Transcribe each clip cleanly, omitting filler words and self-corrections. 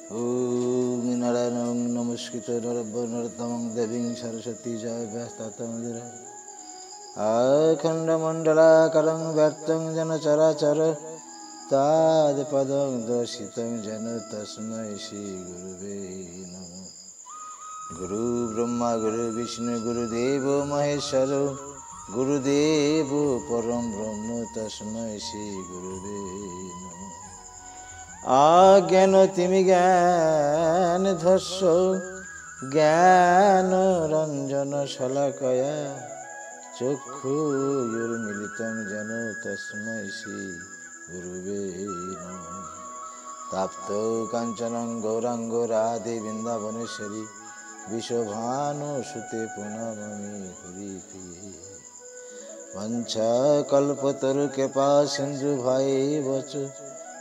ओम नारायणं नमस्कृत्य नरोत्तमं देवीं सरस्वती व्यासं अखण्डमण्डलाकारं व्याप्तं येन चराचरं तत्पदं दर्शितं येन तस्मै श्रीगुरुवे नमः। गुरु ब्रह्मा गुरु विष्णु गुरुदेवो महेश्वरो गुरुदेवो परं ब्रह्म तस्मै श्रीगुरुवे नमः। अज्ञानतिमिज्ञान ध्वंसो ज्ञानरञ्जन शलाकया चक्षुरुन्मीलितं येन तस्मै श्रीगुरुवे नमः। तप्तो काञ्चनं गौराङ्गो राधे वृन्दावनेश्वरी विश्वभानुसुते प्रणमामि हरिप्रिये। वञ्चाकल्पतरुकृपा सिन्धुभैव च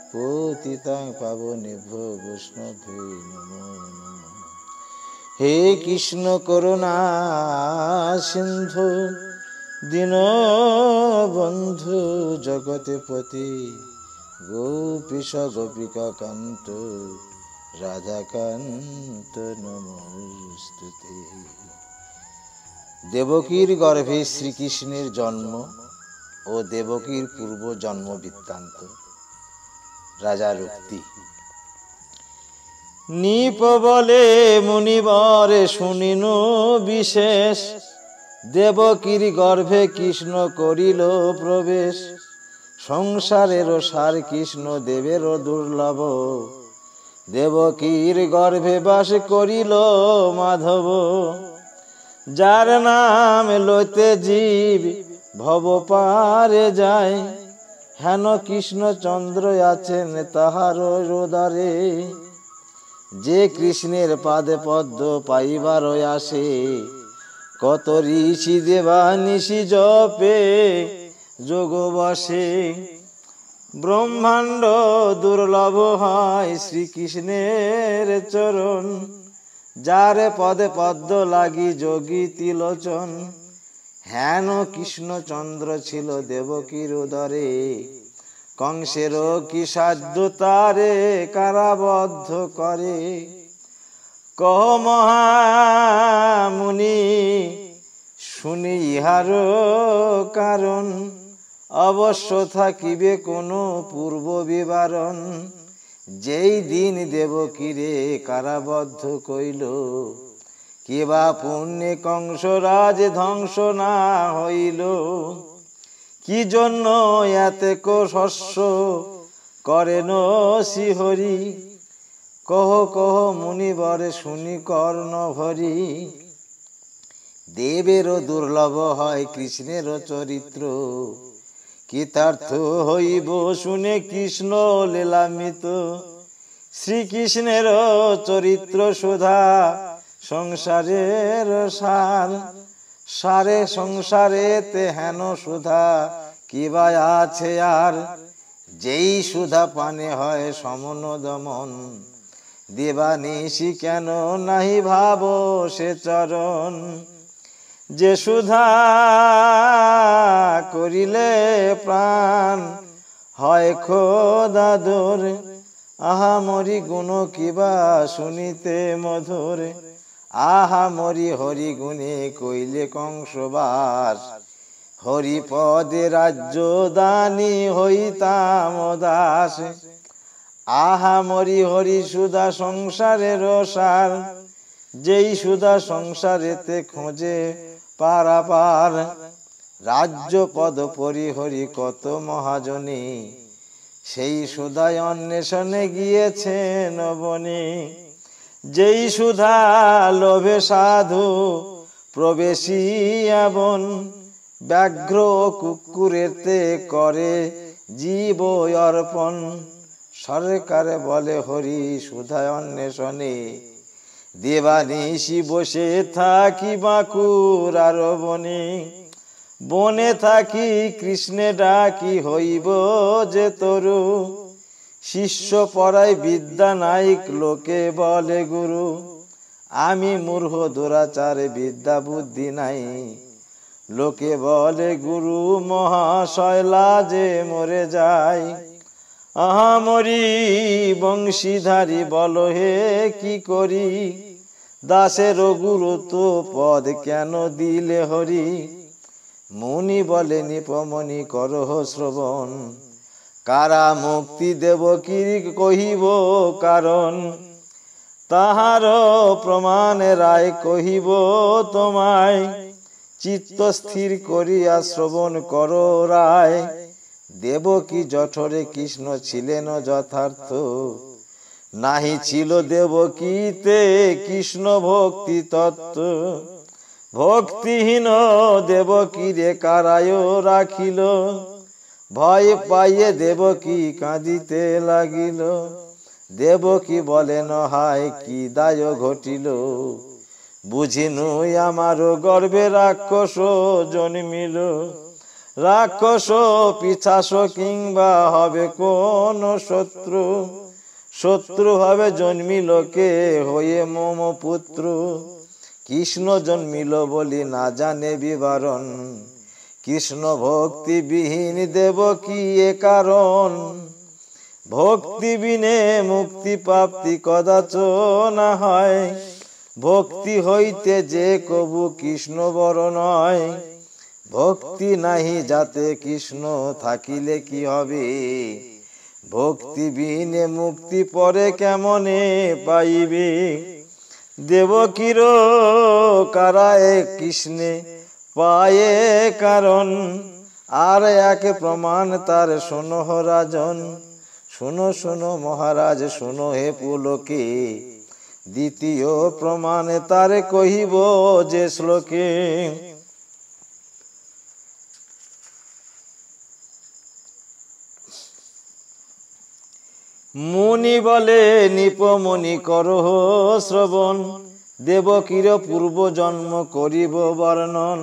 पतितां पावनेभ्यो वैष्णवेभ्यो नमो नमः। हे कृष्ण करुणा सिन्धु दीनबन्धु जगत्पति गोपीश गोपिका कान्त राधाकान्त नमोस्तुते। देवकीर गर्भे श्रीकृष्णेर जन्म और देवकीर पूर्व जन्म वृत्तान्त। राजार उक्ति। नीप बले मुनिवरे शुनिनु विशेष देवकीर गर्भे कृष्ण करिल प्रवेश। संसारेर सार कृष्ण देवेर दुर्लभ देवकीर गर्भे बास करिल माधव। जार नाम लइते जीव भव पारे जाय हेन कृष्णचंद्र आছেন তাহার হৃদয়ে। যে কৃষ্ণের পাদে পদ্ম পাইবার আসে কত ঋষি দেবা নিশি জপে যোগ বসে। ব্রহ্মাণ্ড দুর্লভ হয় শ্রীকৃষ্ণের চরণ যার পদে পদ্ম লাগি যোগী তিলোচন। হেন কৃষ্ণচন্দ্র ছিল দেবকীর উদরে কংসের কি সাধ্য তারে কারাবদ্ধ করে। কহ মহামুনি শুনি ইহার কারণ অবশ্য থাকিবে কোনো পূর্ব বিবরণ। যেই দিন দেবকীরে কারাবদ্ধ কইল কিবা পুণ্যে কংসরাজ ধ্বংস না হইল। কি জন্য এতেক শস্য করেন শ্রীহরি কহ কহ মুনিবরে শুনি কর্ণ ভরি। দেবেরও দুর্লভ হয় কৃষ্ণের চরিত্র কৃতার্থ হইব শুনে কৃষ্ণ লীলামৃত। শ্রীকৃষ্ণের চরিত্র সুধা সংসারের সার সারে সংসারেতে হেন সুধা কিবা আছে আর। যেই সুধা পানে হয় সমন দমন দেবানিশি কেন নাহি ভাব সে চরণ। যে সুধা করিলে প্রাণ হয় খোদাদর আহা মরি গুণ কিবা শুনিতে মধুর। আহা মরি হরি গুণে কইলে কংসবাস হরিপদে রাজ্য দানি হইতাম দাস। আহা মরি হরি সুধা সংসারের সার যেই সুধা সংসারেতে খোঁজে পারাপার। রাজ্য পদ পরিহরি কত মহাজনী সেই সুধায় অন্বেষণে গিয়েছেন বনে। যেই সুধা লোভে সাধু প্রবেশিয়া বন ব্যাঘ্র কুকুরেতে করে জীব অর্পণ। সরকারে বলে হরি সুধায় অন্বেষণে দেবানিশি বসে থাকি বাঁকুর আর বনে। বনে থাকি কৃষ্ণে ডাকি হইব যে তরু শিষ্য পড়াই বিদ্যা নাইক লোকে বলে গুরু। আমি মূর্খ দুরাচারে বিদ্যা বুদ্ধি নাই লোকে বলে গুরু মহাশয় লাজে মরে যায়। আহামরি বংশীধারী বল হে কি করি, দাসের গুরুত্ব পদ কেন দিলে হরি। মুনি বলে নিপমনি করহ শ্রবণ, কারা মুক্তি দেব কি কহিব কারণ। তাহার প্রমাণ রায় কহিব তোমায়, চিত্ত স্থির করিয়া শ্রবণ করো রায়। দেবকী জঠরে কৃষ্ণ ছিলেন যথার্থ, নাহি ছিল দেবকীতে কৃষ্ণ ভক্তি তত্ত্ব। ভক্তিহীন দেবকীরে কারায় রাখিল, ভয় পাইয়ে দেবকী কাঁদিতে লাগিল। দেবকী বলেন হায় কি দায় ঘটিল, বুঝিনু আমার গর্বে রাক্ষস জন্মিল। রাক্ষস পিছাস কিংবা হবে কোন শত্রু, শত্রু হবে জন্মিল কে হয়ে মম পুত্র। কৃষ্ণ জন্মিল বলি না জানে বিবরণ, কৃষ্ণ ভক্তি বিহীন দেবকী এ কারণ। ভক্তি বিনে মুক্তি প্রাপ্তি কদাচ না হয়, ভক্তি হইতে যে কবু কৃষ্ণ বর নয়। ভক্তি নাহি যাতে কৃষ্ণ থাকিলে কি হবে, ভক্তি বিনে মুক্তি পরে কেমনে পাইবে। দেবকীর কারায় কৃষ্ণে পায়ে কারণ, আর এক প্রমাণ তার শোনো রাজন। শোনো শোনো মহারাজ শোনো হে পুলকে, দ্বিতীয় প্রমাণ তার কহিব যে শ্লোকে। মুনি বলে নিপমনি করহ শ্রবণ, দেবকীর পূর্ব জন্ম করিব বর্ণন।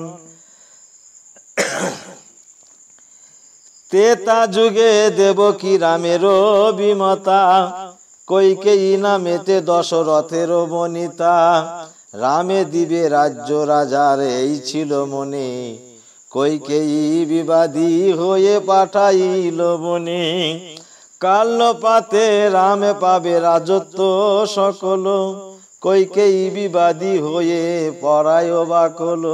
তেতা যুগে দেবকী রামের বিমতা, কৈকেয়ী নামেতে দশরথের বনিতা। রামে দিবে রাজ্য রাজার এই ছিল মনে, কৈকেয়ী বিবাদী হয়ে পাঠাইল বনে। কালপাতে রামে পাবে রাজত্ব সকল, কৈকেয়ী বিবাদী হয়ে পরায় বাকল।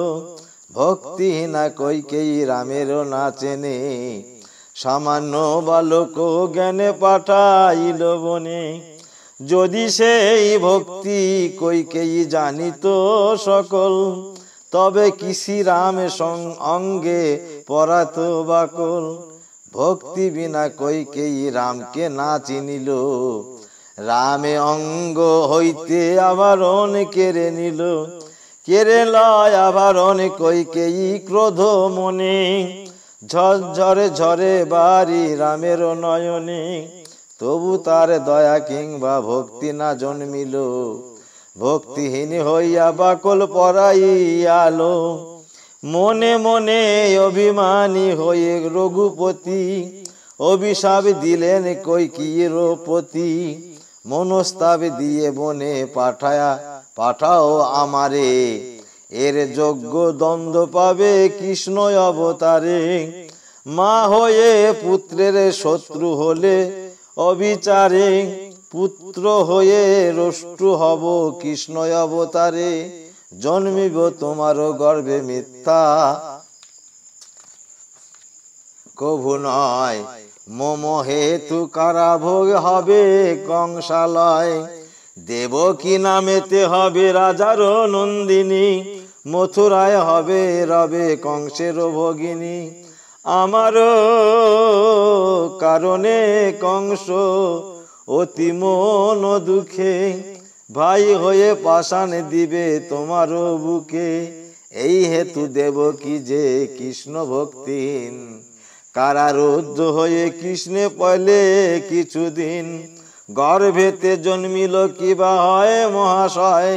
ভক্তিহীনা কৈকেয়ী রামের না চেনে, সামান্য বালক জ্ঞানে পাঠাইল বনে। যদি সেই ভক্তি কৈকেয়ী জানিত সকল, তবে কিসি রাম অঙ্গে পরাত বাকল। ভক্তি বিনা কৈকেয়ী রামকে না চিনিল, রামে অঙ্গ হইতে আভরণ কেড়ে নিল। কেড়ে লয় আভরণ কৈকেয়ী ক্রোধ মনে, ঝরঝরে ঝরে বাড়ি রামের নয়নে। তবু তার দয়া কিংবা ভক্তি না জন্মিল, ভক্তিহীন হইয়া বাকল পরাইয়ালো। মনে মনে অভিমানী হয়ে রঘুপতি, অভিশাপ দিলেন কৈকেয়ীর প্রতি। মনস্তাপ দিয়ে বনে পাঠাও আমারে, এর যোগ্য দ্বন্দ্ব পাবে কৃষ্ণ অবতারে। মা হয়ে পুত্রের শত্রু হলে অবিচারে, পুত্র হয়ে রষ্টু হব কৃষ্ণ অবতারে। জন্মিব তোমার গর্ভে মিথ্যা কভু নয়, মম হেতু কারাভোগ হবে কংসালয়। দেবকী নামেতে হবে রাজার নন্দিনী, মথুরায় হবে রবে কংসের ভগিনী। আমার কারণে কংস অতি মন দুঃখে, ভাই হয়ে পাষাণ দিবে তোমার বুকে। এই হেতু দেবকী যে কৃষ্ণ ভক্তিহীন, কারারুদ্ধ হয়ে কৃষ্ণে পলে কিছুদিন। গর্ভেতে জন্মিল কিবা হয় মহাশয়,